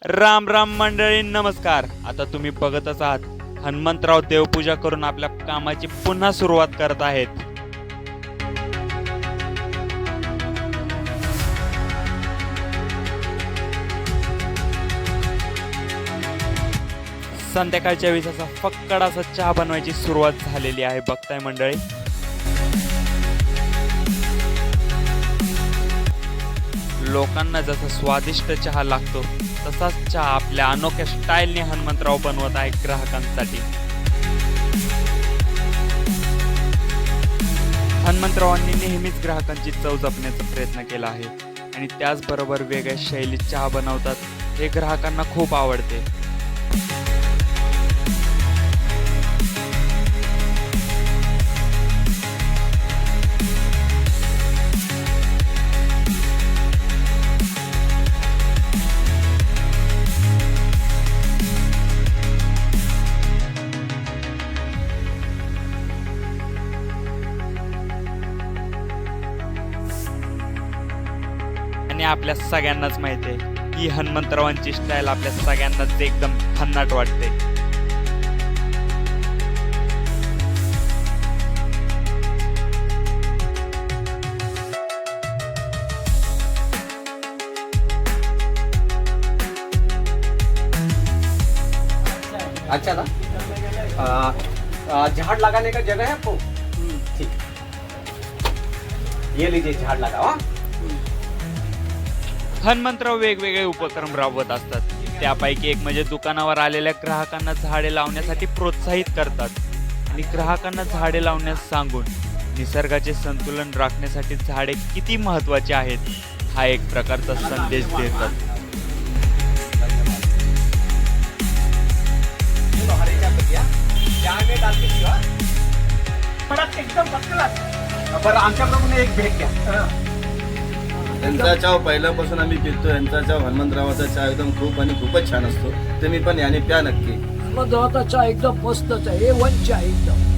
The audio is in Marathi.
राम राम मंडळी, नमस्कार. आता तुम्ही बघतच आहात हनुमंतराव देवपूजा करून आपल्या कामाची पुन्हा सुरुवात करत आहेत. संध्याकाळच्या वेळेस असा फक्कड असा चहा बनवायची सुरुवात झालेली आहे. बघताय मंडळी, लोकांना जसा स्वादिष्ट चहा लागतो तसाच चहा आपल्या अनोख्या स्टाईलने हनुमंतराव बनवत आहे ग्राहकांसाठी. हनुमंतरावांनी नेहमीच ग्राहकांची चव जपण्याचा प्रयत्न केला आहे आणि त्याचबरोबर वेगळ्या शैलीत चहा बनवतात. हे ग्राहकांना खूप आवडते. आणि आपल्या सगळ्यांनाच माहिती आहे की हनुमंतरावांची स्टाईल आपल्या सगळ्यांनाच एकदम भन्नाट वाटते. अच्छा था। झाड़ लगाने का जगह है आपको? ठीक, ये लीजिए झाड़ लगाओ. हाँ? हनुमंतराव वेगवेगळे उपक्रम राबवत असतात. त्यापैकी एक म्हणजे दुकानावर आलेल्या ग्राहकांना झाडे लावण्यासाठी प्रोत्साहित करतात आणि ग्राहकांना झाडे लावण्यास सांगून निसर्गाचे संतुलन राखण्यासाठी झाडे किती महत्त्वाचे आहेत हा एक प्रकारचा संदेश देतात. बरं, आमच्याकडून एक भेट द्या. यांचा चहा पहिल्यापासून आम्ही पितो. यांचा चहा हनुमंतरावाचा चहा एकदम खूपच छान असतो. तुम्ही पण याने प्या नक्की. हनुमंतरावाचा चहा एकदम मस्तच आहे. A1 चहा एकदम.